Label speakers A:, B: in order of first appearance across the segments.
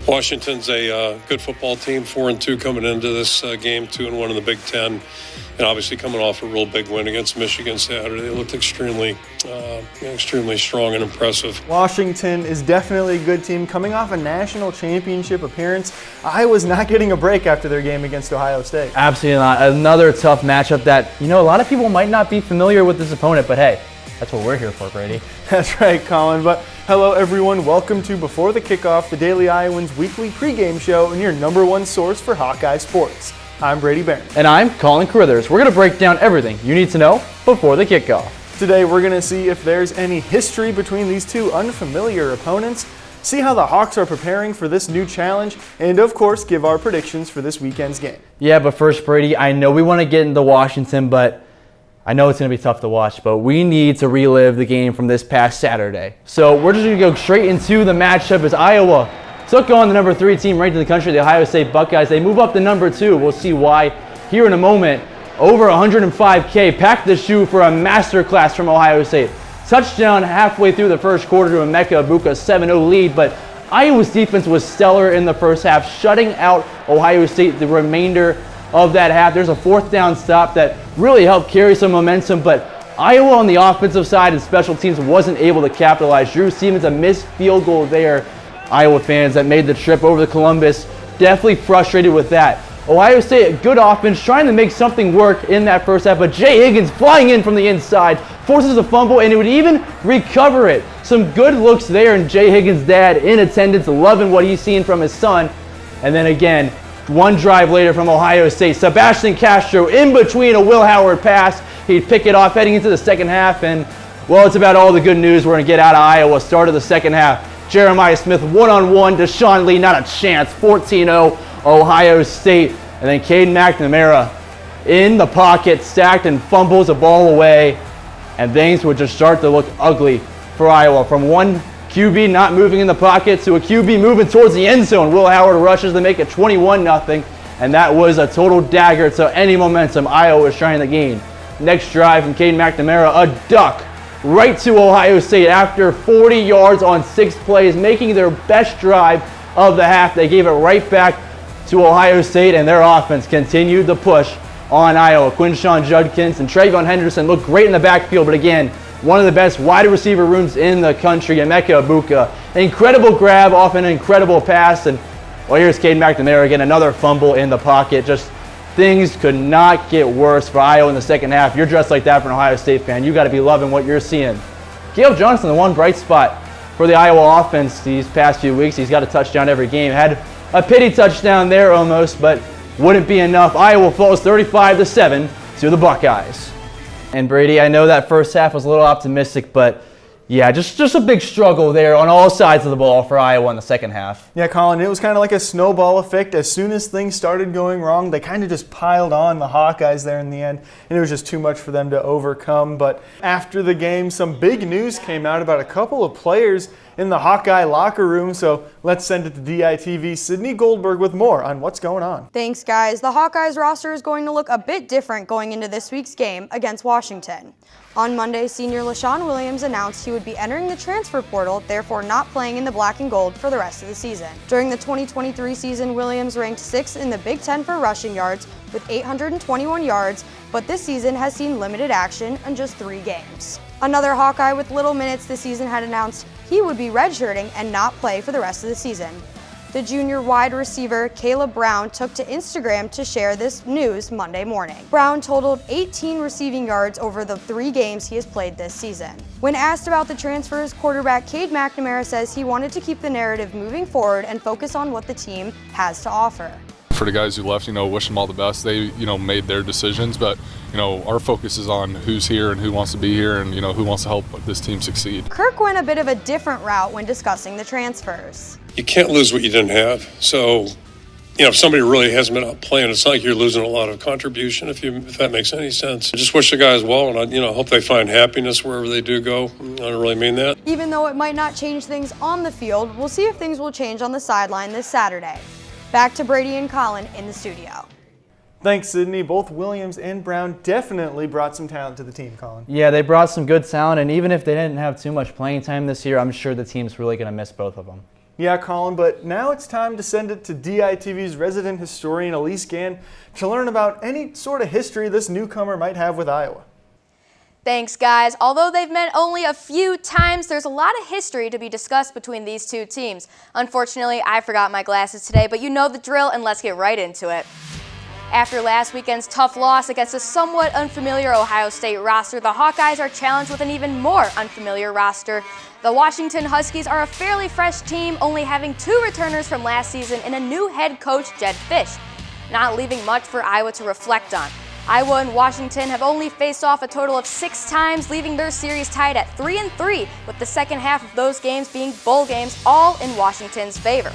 A: Washington's a good football team, 4-2 coming into this game, 2-1 in the Big Ten, and obviously coming off a real big win against Michigan Saturday. They looked extremely strong and impressive.
B: Washington is definitely a good team coming off a national championship appearance. Iowa's not getting a break after their game against Ohio State.
C: Absolutely not. Another tough matchup that, a lot of people might not be familiar with this opponent, but hey, that's what we're here for, Brady.
B: That's right, Colin. But hello, everyone. Welcome to Before the Kickoff, the Daily Iowans weekly pregame show and your number one source for Hawkeye sports. I'm Brady Barron.
C: And I'm Colin Carruthers. We're going to break down everything you need to know before the kickoff.
B: Today, we're going to see if there's any history between these two unfamiliar opponents, see how the Hawks are preparing for this new challenge, and of course, give our predictions for this weekend's game.
C: Yeah, but first, Brady, I know we want to get into Washington, but I know it's going to be tough to watch, but we need to relive the game from this past Saturday. So we're just going to go straight into the matchup as Iowa took on the number 3 team ranked in the country, the Ohio State Buckeyes. They move up to number 2. We'll see why here in a moment. Over 105K, packed the shoe for a masterclass from Ohio State. Touchdown halfway through the first quarter to Emeka Egbuka, 7-0 lead, but Iowa's defense was stellar in the first half, shutting out Ohio State the remainder of that half. There's a 4th down stop that really helped carry some momentum, but Iowa on the offensive side and special teams wasn't able to capitalize. Drew Siemens, a missed field goal there. Iowa fans that made the trip over to Columbus definitely frustrated with that. Ohio State, good offense, trying to make something work in that first half, but Jay Higgins flying in from the inside, forces a fumble, and it would even recover it. Some good looks there, and Jay Higgins' dad in attendance, loving what he's seen from his son. And then again, one drive later from Ohio State, Sebastian Castro in between a Will Howard pass. He'd pick it off heading into the second half, and, well, it's about all the good news we're going to get out of Iowa. Start of the second half. Jeremiah Smith one-on-one, Deshaun Lee, not a chance, 14-0, Ohio State. And then Caden McNamara in the pocket, sacked and fumbles a ball away, and things would just start to look ugly for Iowa. From one QB not moving in the pocket to a QB moving towards the end zone. Will Howard rushes to make it 21-0, and that was a total dagger to any momentum Iowa was trying to gain. Next drive from Caden McNamara, a duck right to Ohio State after 40 yards on 6 plays, making their best drive of the half. They gave it right back to Ohio State, and their offense continued to push on Iowa. Quinshawn Judkins and Trayvon Henderson looked great in the backfield, but again, one of the best wide receiver rooms in the country, Emeka Egbuka. An incredible grab off an incredible pass, and well, here's Caden McNamara again, another fumble in the pocket. Just things could not get worse for Iowa in the second half. You're dressed like that for an Ohio State fan. You got to be loving what you're seeing. Caleb Johnson, the one bright spot for the Iowa offense these past few weeks. He's got a touchdown every game. Had a pity touchdown there almost, but wouldn't be enough. Iowa falls 35-7 to the Buckeyes. And Brady, I know that first half was a little optimistic, but yeah, just a big struggle there on all sides of the ball for Iowa in the second half.
B: Yeah, Colin, it was kind of like a snowball effect. As soon as things started going wrong, they kind of just piled on the Hawkeyes there in the end, and it was just too much for them to overcome. But after the game, some big news came out about a couple of players in the Hawkeye locker room, so let's send it to DITV Sydney Goldberg with more on what's going on.
D: Thanks, guys. The Hawkeyes roster is going to look a bit different going into this week's game against Washington. On Monday, senior LaShawn Williams announced he would be entering the transfer portal, therefore not playing in the black and gold for the rest of the season. During the 2023 season, Williams ranked 6th in the Big Ten for rushing yards with 821 yards, but this season has seen limited action in just 3 games. Another Hawkeye with little minutes this season had announced he would be redshirting and not play for the rest of the season. The junior wide receiver Caleb Brown took to Instagram to share this news Monday morning. Brown totaled 18 receiving yards over the 3 games he has played this season. When asked about the transfers, quarterback Cade McNamara says he wanted to keep the narrative moving forward and focus on what the team has to offer.
E: For the guys who left, wish them all the best. They, made their decisions, but, our focus is on who's here and who wants to be here and, who wants to help this team succeed.
D: Kirk went a bit of a different route when discussing the transfers.
A: You can't lose what you didn't have. So, if somebody really hasn't been out playing, it's not like you're losing a lot of contribution, if that makes any sense. I just wish the guys well, and I hope they find happiness wherever they do go. I don't really mean that.
D: Even though it might not change things on the field, we'll see if things will change on the sideline this Saturday. Back to Brady and Colin in the studio.
B: Thanks, Sydney. Both Williams and Brown definitely brought some talent to the team, Colin.
C: Yeah, they brought some good talent, and even if they didn't have too much playing time this year, I'm sure the team's really going to miss both of them.
B: Yeah, Colin, but now it's time to send it to DITV's resident historian Elise Gann to learn about any sort of history this newcomer might have with Iowa.
F: Thanks, guys. Although they've met only a few times, there's a lot of history to be discussed between these two teams. Unfortunately, I forgot my glasses today, but you know the drill, and let's get right into it. After last weekend's tough loss against a somewhat unfamiliar Ohio State roster, the Hawkeyes are challenged with an even more unfamiliar roster. The Washington Huskies are a fairly fresh team, only having 2 returners from last season and a new head coach, Jedd Fisch, not leaving much for Iowa to reflect on. Iowa and Washington have only faced off a total of 6 times, leaving their series tied at 3-3, with the second half of those games being bowl games, all in Washington's favor.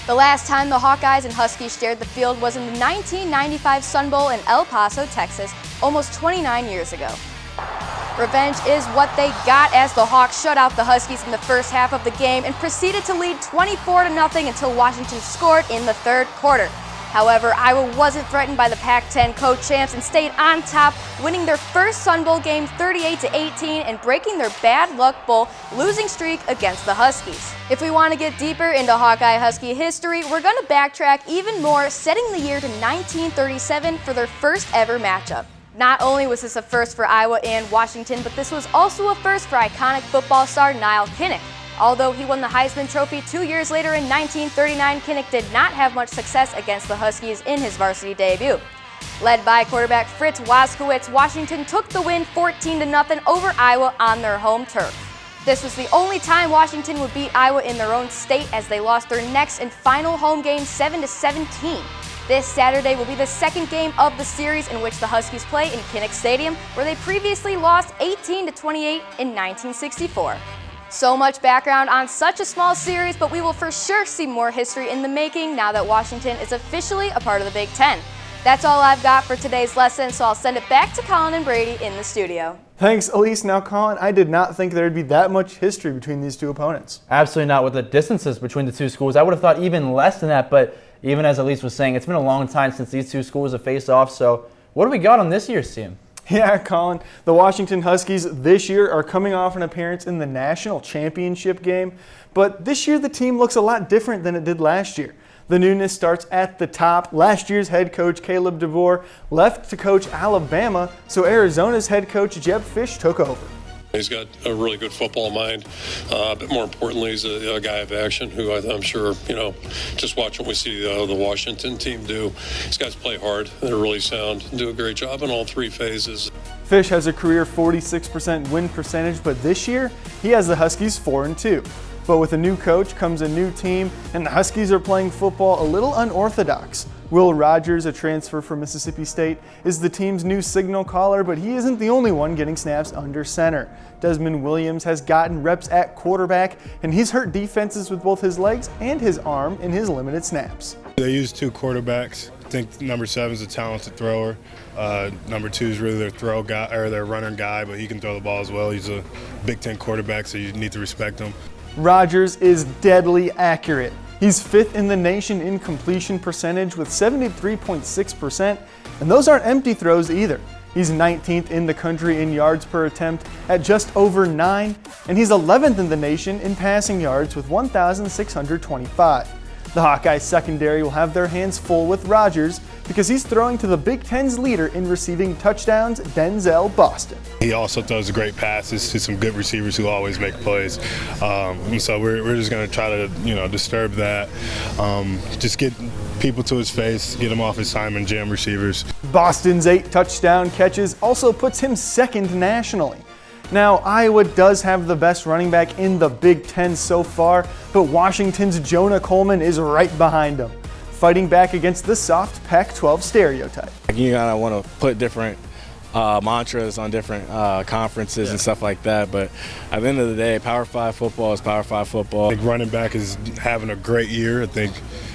F: The last time the Hawkeyes and Huskies shared the field was in the 1995 Sun Bowl in El Paso, Texas, almost 29 years ago. Revenge is what they got as the Hawks shut out the Huskies in the first half of the game and proceeded to lead 24-0 until Washington scored in the third quarter. However, Iowa wasn't threatened by the Pac-10 co-champs and stayed on top, winning their first Sun Bowl game 38-18 and breaking their bad luck bowl losing streak against the Huskies. If we want to get deeper into Hawkeye Husky history, we're going to backtrack even more, setting the year to 1937 for their first ever matchup. Not only was this a first for Iowa and Washington, but this was also a first for iconic football star Niall Kinnick. Although he won the Heisman Trophy 2 years later in 1939, Kinnick did not have much success against the Huskies in his varsity debut. Led by quarterback Fritz Waskowitz, Washington took the win 14-0 over Iowa on their home turf. This was the only time Washington would beat Iowa in their own state, as they lost their next and final home game 7-17. This Saturday will be the second game of the series in which the Huskies play in Kinnick Stadium, where they previously lost 18-28 in 1964. So much background on such a small series, but we will for sure see more history in the making now that Washington is officially a part of the Big Ten. That's all I've got for today's lesson, so I'll send it back to Colin and Brady in the studio.
B: Thanks, Elise. Now, Colin, I did not think there would be that much history between these two opponents.
C: Absolutely not. With the distances between the two schools, I would have thought even less than that, but even as Elise was saying, it's been a long time since these two schools have faced off, so what do we got on this year's team?
B: Yeah, Colin, the Washington Huskies this year are coming off an appearance in the national championship game, but this year the team looks a lot different than it did last year. The newness starts at the top. Last year's head coach Caleb DeVore left to coach Alabama, so Arizona's head coach Jedd Fisch took over.
A: He's got a really good football mind, but more importantly, he's a guy of action who I'm sure, just watch what we see the Washington team do. These guys play hard. They're really sound and do a great job in all 3 phases.
B: Fisch has a career 46% win percentage, but this year he has the Huskies 4-2. But with a new coach comes a new team, and the Huskies are playing football a little unorthodox. Will Rogers, a transfer from Mississippi State, is the team's new signal caller, but he isn't the only one getting snaps under center. Desmond Williams has gotten reps at quarterback, and he's hurt defenses with both his legs and his arm in his limited snaps.
G: They use 2 quarterbacks. I think number 7 is a talented thrower. Number 2 is really their throw guy or their running guy, but he can throw the ball as well. He's a Big Ten quarterback, so you need to respect him.
B: Rogers is deadly accurate. He's 5th in the nation in completion percentage with 73.6%, and those aren't empty throws either. He's 19th in the country in yards per attempt at just over 9, and he's 11th in the nation in passing yards with 1,625. The Hawkeye secondary will have their hands full with Rogers because he's throwing to the Big Ten's leader in receiving touchdowns, Denzel Boston.
G: He also throws great passes to some good receivers who always make plays. And so we're just going to try to, disturb that. Just get people to his face, get him off his time and jam receivers.
B: Boston's 8 touchdown catches also puts him 2nd nationally. Now, Iowa does have the best running back in the Big Ten so far, but Washington's Jonah Coleman is right behind him, fighting back against the soft Pac-12 stereotype.
H: You gotta want to put different mantras on different conferences and stuff like that, but at the end of the day, Power 5 football is Power 5 football.
G: I think running back is having a great year. I think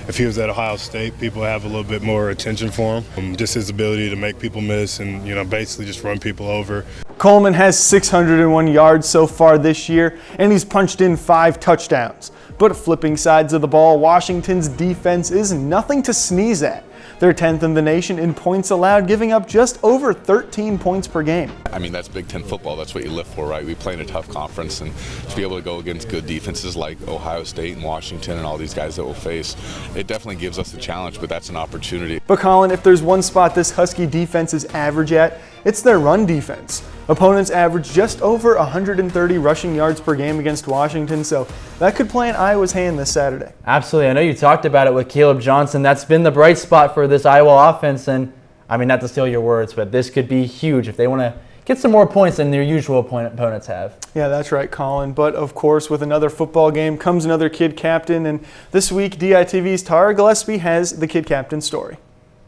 G: if he was at Ohio State, people have a little bit more attention for him. Just his ability to make people miss and, basically just run people over.
B: Coleman has 601 yards so far this year, and he's punched in 5 touchdowns. But flipping sides of the ball, Washington's defense is nothing to sneeze at. They're 10th in the nation in points allowed, giving up just over 13 points per game.
I: I mean, that's Big Ten football. That's what you live for, right? We play in a tough conference, and to be able to go against good defenses like Ohio State and Washington and all these guys that we'll face, it definitely gives us a challenge, but that's an opportunity.
B: But Colin, if there's one spot this Husky defense is average at, it's their run defense. Opponents average just over 130 rushing yards per game against Washington, so that could play in Iowa's hand this Saturday.
C: Absolutely. I know you talked about it with Caleb Johnson. That's been the bright spot for this Iowa offense, and I mean, not to steal your words, but this could be huge if they want to get some more points than their usual opponents have.
B: Yeah, that's right, Colin. But of course, with another football game comes another kid captain, and this week DITV's Tara Gillespie has the kid captain story.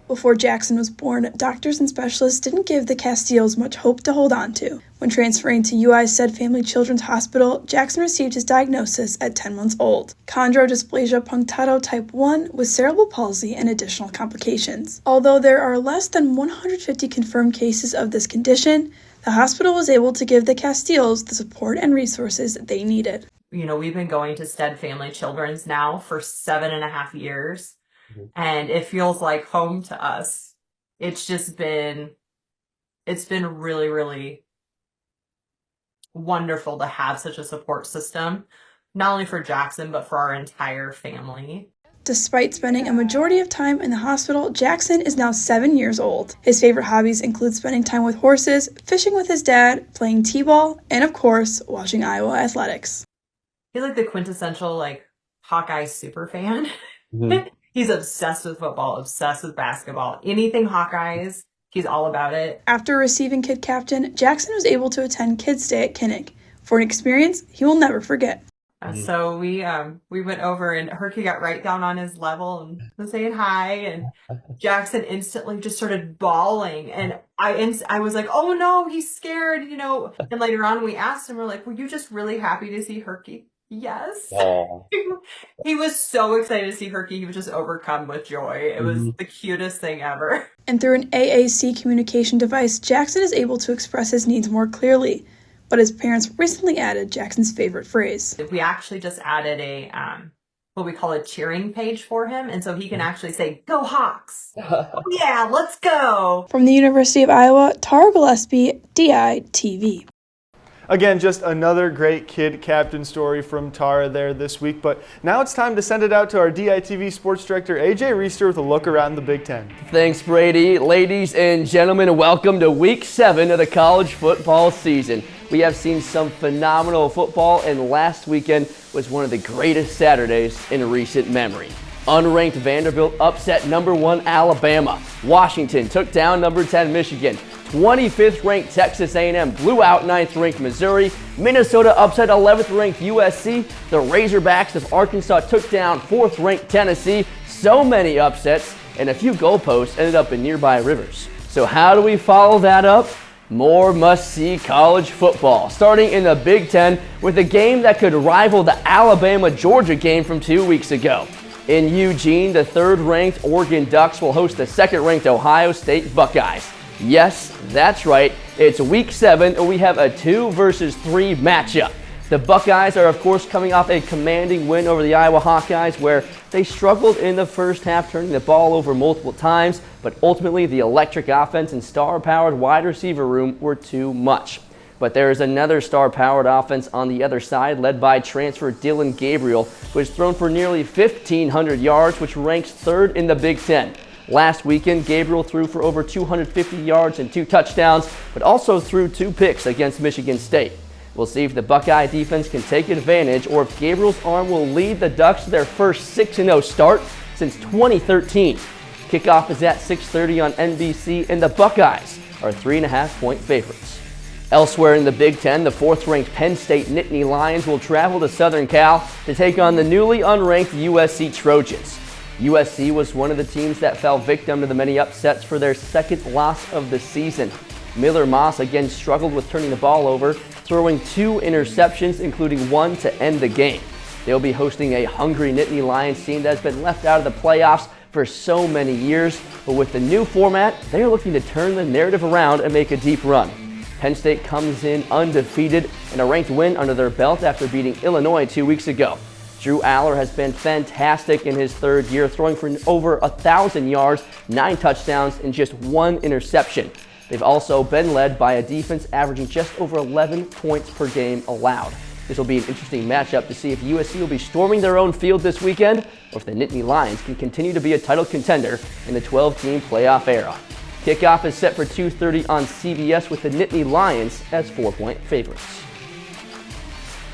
J: Before Jackson was born, doctors and specialists didn't give the Castillos much hope to hold on to. When transferring to UI's Said Family Children's Hospital, Jackson received his diagnosis at 10 months old: chondrodysplasia punctata type 1 with cerebral palsy and additional complications. Although there are less than 150 confirmed cases of this condition, the hospital was able to give the Castillos the support and resources they needed.
K: You know, we've been going to Stead Family Children's now for 7.5 years. And it feels like home to us. It's been really, really wonderful to have such a support system, not only for Jackson, but for our entire family.
J: Despite spending a majority of time in the hospital, Jackson is now 7 years old. His favorite hobbies include spending time with horses, fishing with his dad, playing t-ball, and of course, watching Iowa athletics.
K: He's like the quintessential, Hawkeye super fan.
C: Mm-hmm.
K: He's obsessed with football, obsessed with basketball. Anything Hawkeyes, he's all about it.
J: After receiving kid captain, Jackson was able to attend Kids Day at Kinnick for an experience he will never forget.
K: So we went over, and Herky got right down on his level and was saying hi, and Jackson instantly just started bawling, and I was like, oh no, he's scared, And later on we asked him, we're like, were you just really happy to see Herky? Yes. He was so excited to see Herky. He was just overcome with joy. It was the cutest thing ever.
J: And through an AAC communication device, Jackson is able to express his needs more clearly. But his parents recently added Jackson's favorite phrase.
K: We actually just added a what we call a cheering page for him, and so he can actually say, "Go Hawks!" Oh, yeah, let's go.
J: From the University of Iowa, Tara Gillespie, DITV.
B: Again, just another great kid captain story from Tara there this week. But now it's time to send it out to our DITV Sports Director, AJ Reister, with a look around the Big Ten.
L: Thanks, Brady. Ladies and gentlemen, welcome to Week 7 of the college football season. We have seen some phenomenal football, and last weekend was one of the greatest Saturdays in recent memory. Unranked Vanderbilt upset number 1 Alabama. Washington took down number 10 Michigan. 25th ranked Texas A&M blew out 9th ranked Missouri. Minnesota upset 11th ranked USC. The Razorbacks of Arkansas took down 4th ranked Tennessee. So many upsets, and a few goalposts ended up in nearby rivers. So how do we follow that up? More must-see college football, starting in the Big Ten with a game that could rival the Alabama-Georgia game from 2 weeks ago. In Eugene, the 3rd-ranked Oregon Ducks will host the 2nd-ranked Ohio State Buckeyes. Yes, that's right, it's Week 7 and we have a 2 versus 3 matchup. The Buckeyes are of course coming off a commanding win over the Iowa Hawkeyes, where they struggled in the first half, turning the ball over multiple times, but ultimately the electric offense and star-powered wide receiver room were too much. But there is another star-powered offense on the other side, led by transfer Dylan Gabriel, who has thrown for nearly 1,500 yards, which ranks 3rd in the Big Ten. Last weekend, Gabriel threw for over 250 yards and 2 touchdowns, but also threw 2 picks against Michigan State. We'll see if the Buckeye defense can take advantage, or if Gabriel's arm will lead the Ducks to their first 6-0 start since 2013. Kickoff is at 6:30 on NBC, and the Buckeyes are 3.5-point favorites. Elsewhere in the Big Ten, the 4th-ranked Penn State Nittany Lions will travel to Southern Cal to take on the newly unranked USC Trojans. USC was one of the teams that fell victim to the many upsets for their 2nd loss of the season. Miller Moss again struggled with turning the ball over, throwing 2 interceptions, including 1 to end the game. They'll be hosting a hungry Nittany Lions team that has been left out of the playoffs for so many years, but with the new format, they're looking to turn the narrative around and make a deep run. Penn State comes in undefeated and a ranked win under their belt after beating Illinois 2 weeks ago. Drew Aller has been fantastic in his third year, throwing for over 1,000 yards, 9 touchdowns, and just 1 interception. They've also been led by a defense averaging just over 11 points per game allowed. This will be an interesting matchup to see if USC will be storming their own field this weekend, or if the Nittany Lions can continue to be a title contender in the 12-team playoff era. Kickoff is set for 2:30 on CBS with the Nittany Lions as 4-point favorites.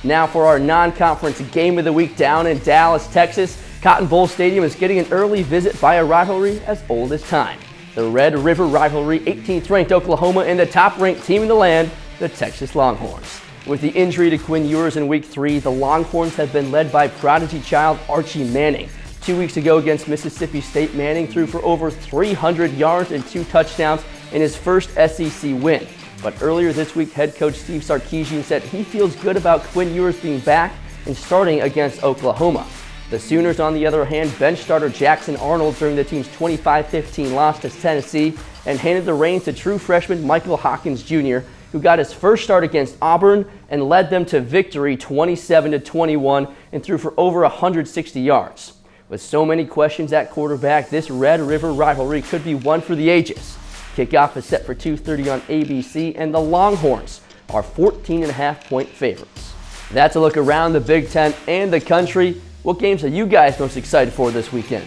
L: Now for our non-conference game of the week down in Dallas, Texas. Cotton Bowl Stadium is getting an early visit by a rivalry as old as time. The Red River rivalry, 18th ranked Oklahoma and the top ranked team in the land, the Texas Longhorns. With the injury to Quinn Ewers in week 3, the Longhorns have been led by prodigy child Archie Manning. 2 weeks ago against Mississippi State, Manning threw for over 300 yards and 2 touchdowns in his first SEC win. But earlier this week, head coach Steve Sarkisian said he feels good about Quinn Ewers being back and starting against Oklahoma. The Sooners, on the other hand, bench starter Jackson Arnold during the team's 25-15 loss to Tennessee and handed the reins to true freshman Michael Hawkins Jr., who got his first start against Auburn and led them to victory 27-21 and threw for over 160 yards. With so many questions at quarterback, this Red River rivalry could be one for the ages. Kickoff is set for 2:30 on ABC, and the Longhorns are 14.5-point favorites. That's a look around the Big Ten and the country. What games are you guys most excited for this weekend?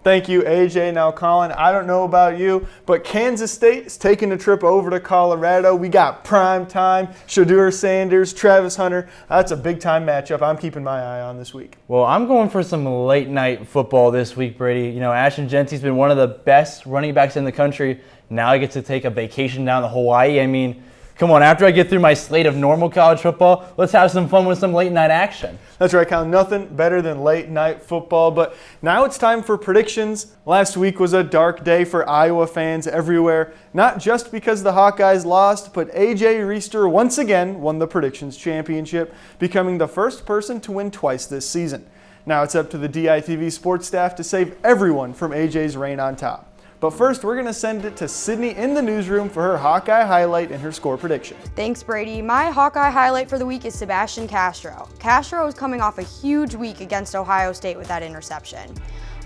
B: Thank you, AJ. Now, Colin, I don't know about you, but Kansas State is taking a trip over to Colorado. We got prime time, Shadur Sanders, Travis Hunter. That's a big-time matchup I'm keeping my eye on this week.
C: Well, I'm going for some late-night football this week, Brady. You know, Ashton Genty's been one of the best running backs in the country. Now I get to take a vacation down to Hawaii. I mean, come on, after I get through my slate of normal college football, let's have some fun with some late-night action.
B: That's right, Colin. Nothing better than late-night football. But now it's time for predictions. Last week was a dark day for Iowa fans everywhere, not just because the Hawkeyes lost, but A.J. Reister once again won the predictions championship, becoming the first person to win twice this season. Now it's up to the DITV Sports Staff to save everyone from A.J.'s reign on top. But first, we're going to send it to Sydney in the newsroom for her Hawkeye highlight and her score prediction.
D: Thanks, Brady. My Hawkeye highlight for the week is Sebastian Castro. Castro is coming off a huge week against Ohio State with that interception.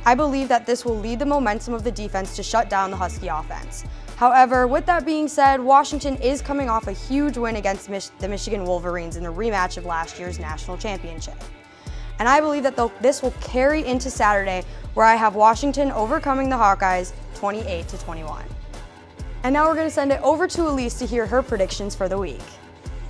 D: I believe that this will lead the momentum of the defense to shut down the Husky offense. However, with that being said, Washington is coming off a huge win against the Michigan Wolverines in a rematch of last year's national championship. And I believe that this will carry into Saturday, where I have Washington overcoming the Hawkeyes 28-21. And now we're going to send it over to Elise to hear her predictions for the week.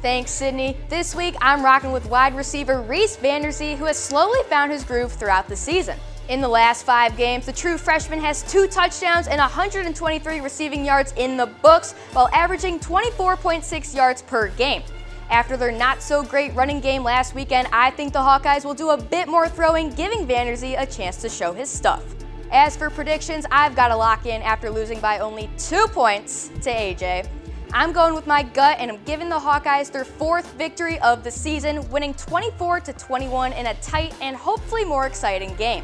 F: Thanks, Sydney. This week, I'm rocking with wide receiver Reese Vanderzee, who has slowly found his groove throughout the season. In the last 5 games, the true freshman has 2 touchdowns and 123 receiving yards in the books, while averaging 24.6 yards per game. After their not-so-great running game last weekend, I think the Hawkeyes will do a bit more throwing, giving Vanderzee a chance to show his stuff. As for predictions, I've got to lock in after losing by only 2 points to AJ. I'm going with my gut, and I'm giving the Hawkeyes their 4th victory of the season, winning 24-21 in a tight and hopefully more exciting game.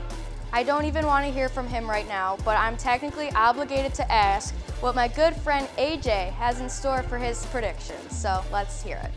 F: I don't even want to hear from him right now, but I'm technically obligated to ask what my good friend AJ has in store for his predictions, so let's hear it.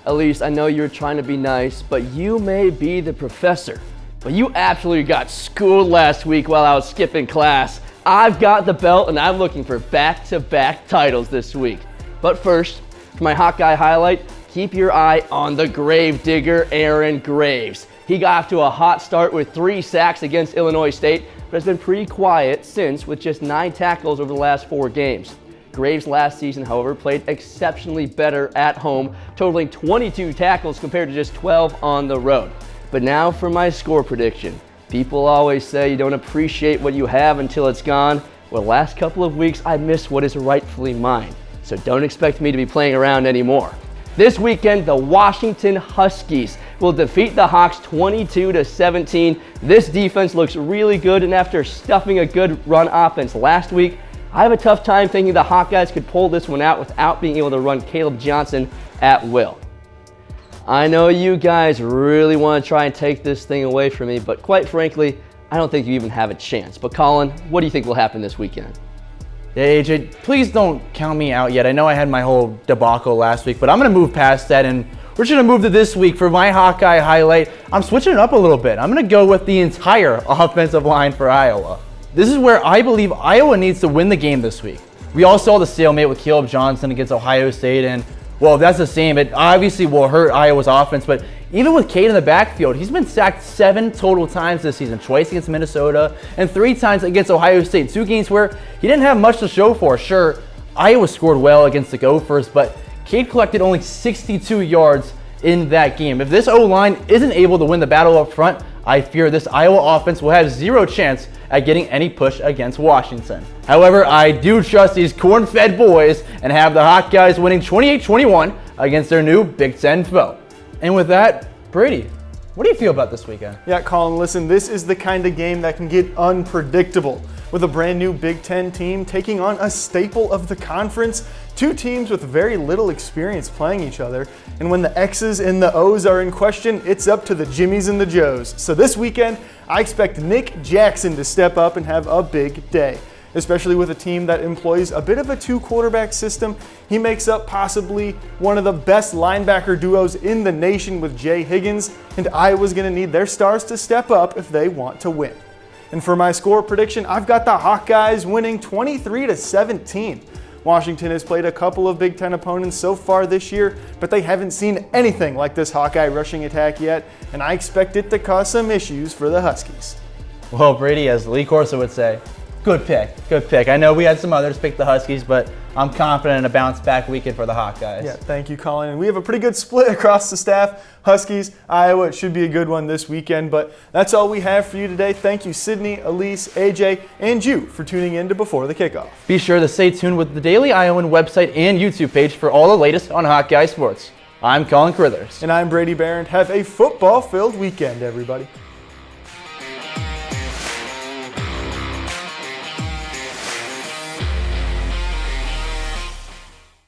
L: Elise, I know you're trying to be nice, but you may be the professor. But you absolutely got schooled last week while I was skipping class. I've got the belt, and I'm looking for back-to-back titles this week. But first, for my Hawkeye highlight, keep your eye on the grave digger, Aaron Graves. He got off to a hot start with 3 sacks against Illinois State, but has been pretty quiet since, with just 9 tackles over the last 4 games. Graves last season, however, played exceptionally better at home, totaling 22 tackles compared to just 12 on the road. But now for my score prediction. People always say you don't appreciate what you have until it's gone. Well, the last couple of weeks, I missed what is rightfully mine. So don't expect me to be playing around anymore. This weekend, the Washington Huskies will defeat the Hawks 22-17. This defense looks really good, and after stuffing a good run offense last week, I have a tough time thinking the Hawkeyes could pull this one out without being able to run Caleb Johnson at will. I know you guys really want to try and take this thing away from me, but quite frankly, I don't think you even have a chance. But Colin, what do you think will happen this weekend?
C: Yeah, AJ, please don't count me out yet. I know I had my whole debacle last week, but I'm going to move past that, and we're just going to move to this week for my Hawkeye highlight. I'm switching it up a little bit. I'm going to go with the entire offensive line for Iowa. This is where I believe Iowa needs to win the game this week. We all saw the stalemate with Caleb Johnson against Ohio State, and, well, if that's the same, it obviously will hurt Iowa's offense, but even with Cade in the backfield, he's been sacked 7 total times this season, twice against Minnesota and 3 times against Ohio State. 2 games where he didn't have much to show for. Sure, Iowa scored well against the Gophers, but Cade collected only 62 yards in that game. If this O-line isn't able to win the battle up front, I fear this Iowa offense will have 0 chance at getting any push against Washington. However, I do trust these corn-fed boys and have the Hawkeyes winning 28-21 against their new Big Ten foe. And with that, Brady, what do you feel about this weekend?
B: Yeah, Colin, listen, this is the kind of game that can get unpredictable. With a brand new Big Ten team taking on a staple of the conference, 2 teams with very little experience playing each other. And when the X's and the O's are in question, it's up to the Jimmies and the Joes. So this weekend, I expect Nick Jackson to step up and have a big day. Especially with a team that employs a bit of a 2-quarterback system. He makes up possibly one of the best linebacker duos in the nation with Jay Higgins, and Iowa's going to need their stars to step up if they want to win. And for my score prediction, I've got the Hawkeyes winning 23-17. Washington has played a couple of Big Ten opponents so far this year, but they haven't seen anything like this Hawkeye rushing attack yet, and I expect it to cause some issues for the Huskies.
C: Well, Brady, as Lee Corso would say, good pick, good pick. I know we had some others pick the Huskies, but I'm confident in a bounce-back weekend for the Hawkeyes.
B: Yeah, thank you, Colin. And we have a pretty good split across the staff. Huskies, Iowa, it should be a good one this weekend, but that's all we have for you today. Thank you, Sydney, Elise, AJ, and you for tuning in to Before the Kickoff.
C: Be sure to stay tuned with the Daily Iowan website and YouTube page for all the latest on Hawkeye sports. I'm Colin Carruthers.
B: And I'm Brady Barron. Have a football-filled weekend, everybody.